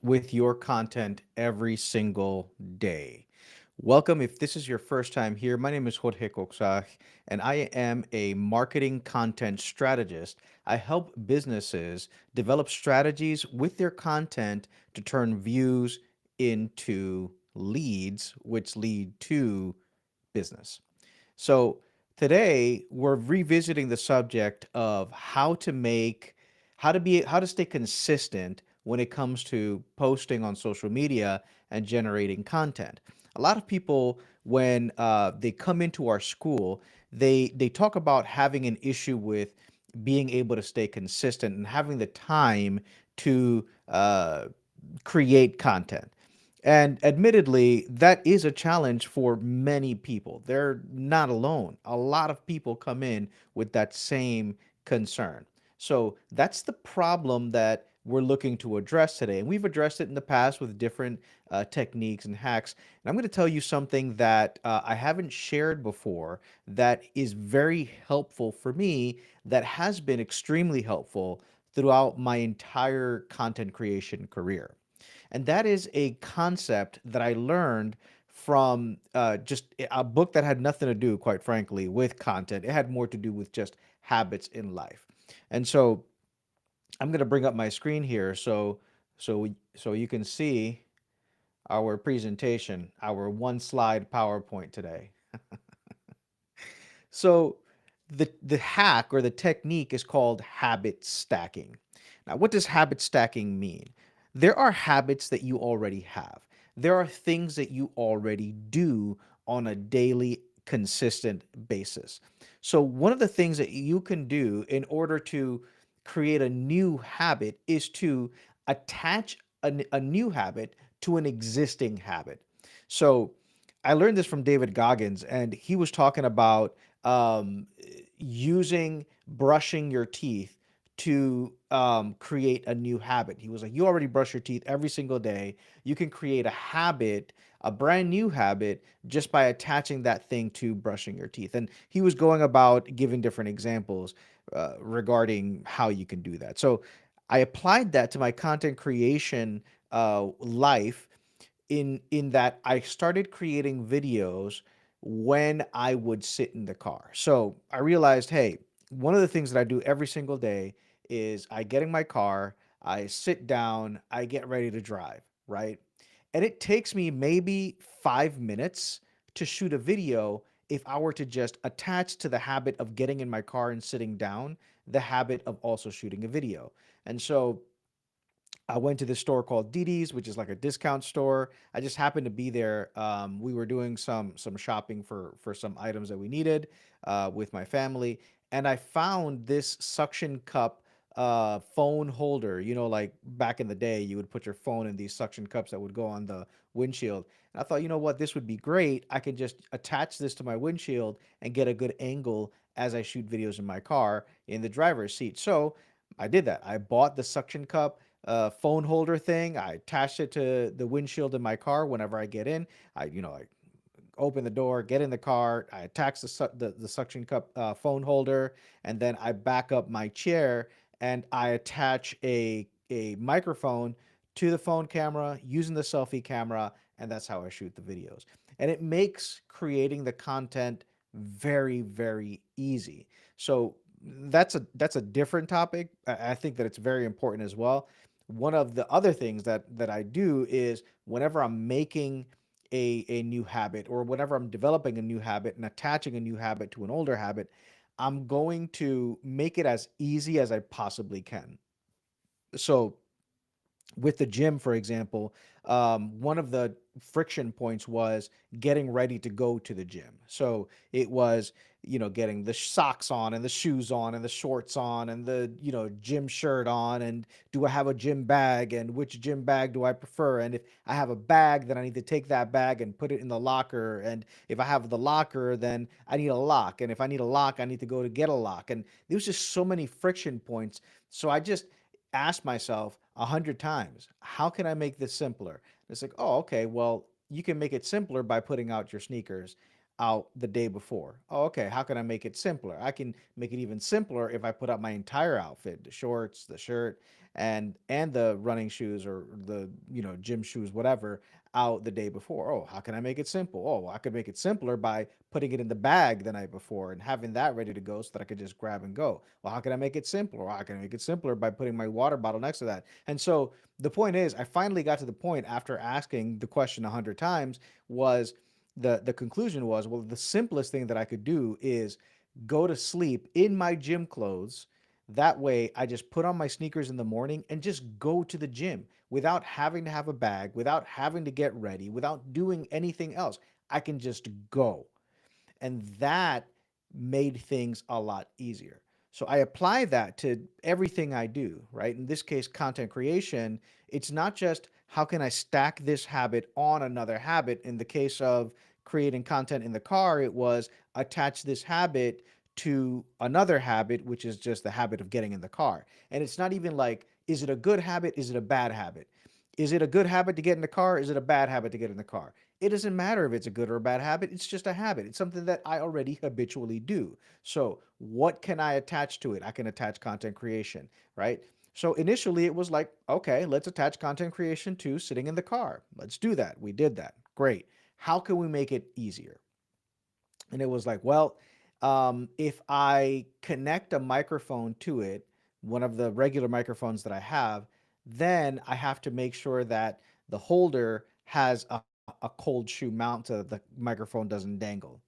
with your content every single day. Welcome. If this is your first time here, my name is Jorge Coxach, and I am a marketing content strategist. I help businesses develop strategies with their content to turn views into leads, which lead to business. So today we're revisiting the subject of how to stay consistent when it comes to posting on social media and generating content. A lot of people, when they come into our school, they talk about having an issue with being able to stay consistent and having the time to create content. And admittedly, that is a challenge for many people. They're not alone. A lot of people come in with that same concern. So that's the problem that we're looking to address today. And we've addressed it in the past with different techniques and hacks. And I'm going to tell you something that I haven't shared before that is very helpful for me, that has been extremely helpful throughout my entire content creation career. And that is a concept that I learned from just a book that had nothing to do, quite frankly, with content. It had more to do with just habits in life. And so I'm going to bring up my screen here so you can see our presentation, our one slide PowerPoint today. So the hack or the technique is called habit stacking. Now, what does habit stacking mean? There are habits that you already have. There are things that you already do on a daily consistent basis. So one of the things that you can do in order to create a new habit is to attach a new habit to an existing habit. So I learned this from David Goggins, and he was talking about using brushing your teeth to create a new habit. He was like, you already brush your teeth every single day. You can create a habit, a brand new habit, just by attaching that thing to brushing your teeth. And he was going about giving different examples regarding how you can do that. So I applied that to my content creation life in that I started creating videos when I would sit in the car. So I realized, hey, one of the things that I do every single day is I get in my car, I sit down, I get ready to drive, right? And it takes me maybe 5 minutes to shoot a video if I were to just attach to the habit of getting in my car and sitting down the habit of also shooting a video. And so I went to this store called Didi's, which is like a discount store. I just happened to be there. We were doing some shopping for some items that we needed with my family, and I found this suction cup phone holder. You know, like back in the day, you would put your phone in these suction cups that would go on the windshield. And I thought, you know what, this would be great. I could just attach this to my windshield and get a good angle as I shoot videos in my car in the driver's seat. So I did that. I bought the suction cup phone holder thing. I attached it to the windshield in my car whenever I get in. I open the door, get in the car. I attach the suction cup phone holder, and then I back up my chair and I attach a microphone to the phone camera using the selfie camera, and that's how I shoot the videos. And it makes creating the content very, very easy. So that's a different topic. I think that it's very important as well. One of the other things that I do is whenever I'm making a new habit, or whenever I'm developing a new habit and attaching a new habit to an older habit, I'm going to make it as easy as I possibly can. So with the gym, for example, one of the friction points was getting ready to go to the gym. So it was, getting the socks on and the shoes on and the shorts on and the, gym shirt on. And do I have a gym bag, and which gym bag do I prefer? And if I have a bag, then I need to take that bag and put it in the locker. And if I have the locker, then I need a lock. And if I need a lock, I need to go to get a lock. And there was just so many friction points. So I just asked myself 100 times, how can I make this simpler? It's like, oh, okay, well, you can make it simpler by putting out your sneakers out the day before. Oh, okay, how can I make it simpler? I can make it even simpler if I put out my entire outfit, the shorts, the shirt. and the running shoes or the gym shoes, whatever, out the day before. Oh, how can I make it simple? Oh, well, I could make it simpler by putting it in the bag the night before and having that ready to go so that I could just grab and go. Well, how can I make it simpler? Well, how can I make it simpler by putting my water bottle next to that? And so the point is, I finally got to the point after asking the question 100 times was the conclusion was, well, the simplest thing that I could do is go to sleep in my gym clothes. That way, I just put on my sneakers in the morning and just go to the gym without having to have a bag, without having to get ready, without doing anything else. I can just go. And that made things a lot easier. So I apply that to everything I do, right? In this case, content creation, it's not just how can I stack this habit on another habit. In the case of creating content in the car, it was attach this habit to another habit, which is just the habit of getting in the car. And it's not even like, is it a good habit? Is it a bad habit? Is it a good habit to get in the car? Is it a bad habit to get in the car? It doesn't matter if it's a good or a bad habit. It's just a habit. It's something that I already habitually do. So, what can I attach to it? I can attach content creation, right? So, initially, it was like, okay, let's attach content creation to sitting in the car. Let's do that. We did that. Great. How can we make it easier? And it was like, well, if I connect a microphone to it, one of the regular microphones that I have, then I have to make sure that the holder has a cold shoe mount so that the microphone doesn't dangle.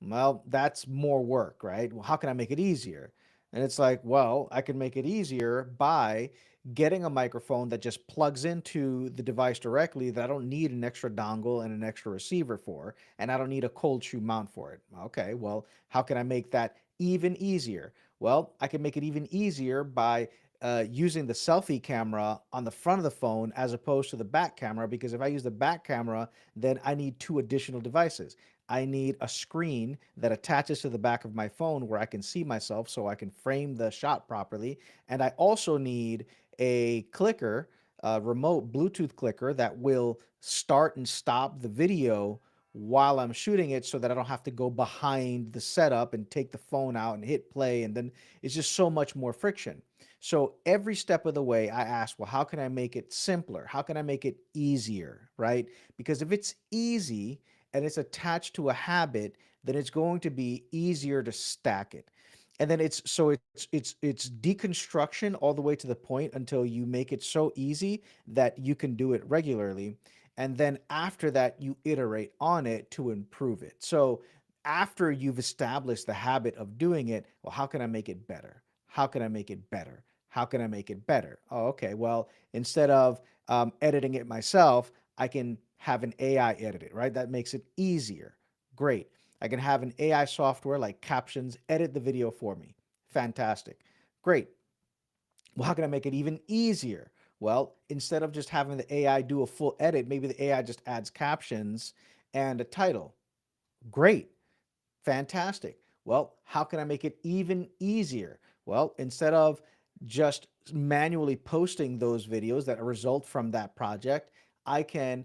Well, that's more work, right? Well, how can I make it easier? And it's like, well, I can make it easier by getting a microphone that just plugs into the device directly that I don't need an extra dongle and an extra receiver for, and I don't need a cold shoe mount for it. Okay, well, how can I make that even easier? Well, I can make it even easier by using the selfie camera on the front of the phone as opposed to the back camera, because if I use the back camera, then I need two additional devices. I need a screen that attaches to the back of my phone where I can see myself so I can frame the shot properly. And I also need a clicker, a remote Bluetooth clicker that will start and stop the video while I'm shooting it so that I don't have to go behind the setup and take the phone out and hit play. And then it's just so much more friction. So every step of the way, I ask, well, how can I make it simpler? How can I make it easier? Right? Because if it's easy, and it's attached to a habit, then it's going to be easier to stack it. And then it's deconstruction all the way to the point until you make it so easy that you can do it regularly. And then after that, you iterate on it to improve it. So after you've established the habit of doing it, well, how can I make it better? How can I make it better? How can I make it better? Oh, okay. Well, instead of editing it myself, I can have an AI edit it, right? That makes it easier. Great. I can have an AI software like Captions edit the video for me. Fantastic. Great. Well, how can I make it even easier? Well, instead of just having the AI do a full edit, maybe the AI just adds captions and a title. Great. Fantastic. Well, how can I make it even easier? Well, instead of just manually posting those videos that result from that project, I can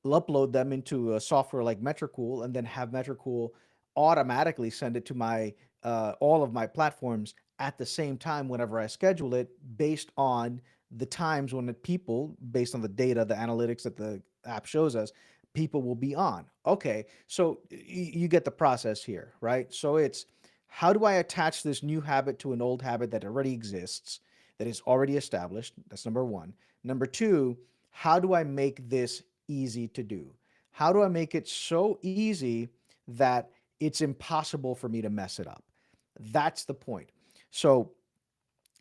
upload them into a software like Metricool and then have Metricool automatically send it to my all of my platforms at the same time whenever I schedule it based on the times when the people, based on the data, the analytics that the app shows us, people will be on. Okay, so you get the process here, right? So it's how do I attach this new habit to an old habit that already exists, that is already established? That's number one. Number two, how do I make this easy to do? How do I make it so easy that it's impossible for me to mess it up? That's the point. So,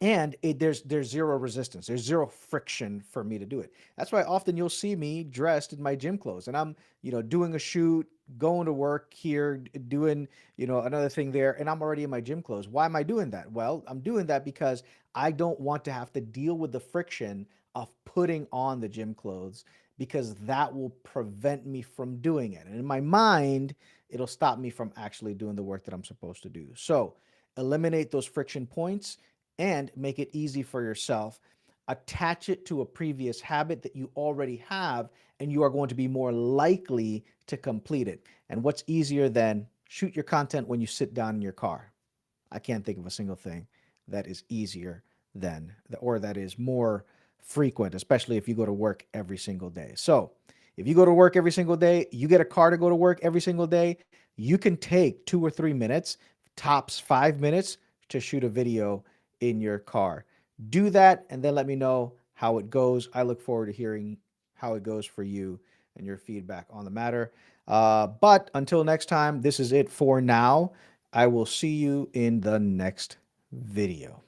and there's zero resistance, there's zero friction for me to do it. That's why often you'll see me dressed in my gym clothes and I'm doing a shoot, going to work here, doing another thing there, and I'm already in my gym clothes. Why am I doing that? Well, I'm doing that because I don't want to have to deal with the friction of putting on the gym clothes, because that will prevent me from doing it, and in my mind it'll stop me from actually doing the work that I'm supposed to do. So eliminate those friction points and make it easy for yourself. Attach it to a previous habit that you already have, and you are going to be more likely to complete it. And what's easier than shoot your content when you sit down in your car? I can't think of a single thing that is easier then, or that is more frequent, especially if you go to work every single day. So, if you go to work every single day, you get a car to go to work every single day, you can take 2 or 3 minutes, tops 5 minutes, to shoot a video in your car. Do that and then let me know how it goes. I look forward to hearing how it goes for you and your feedback on the matter. But until next time, this is it for now. I will see you in the next video.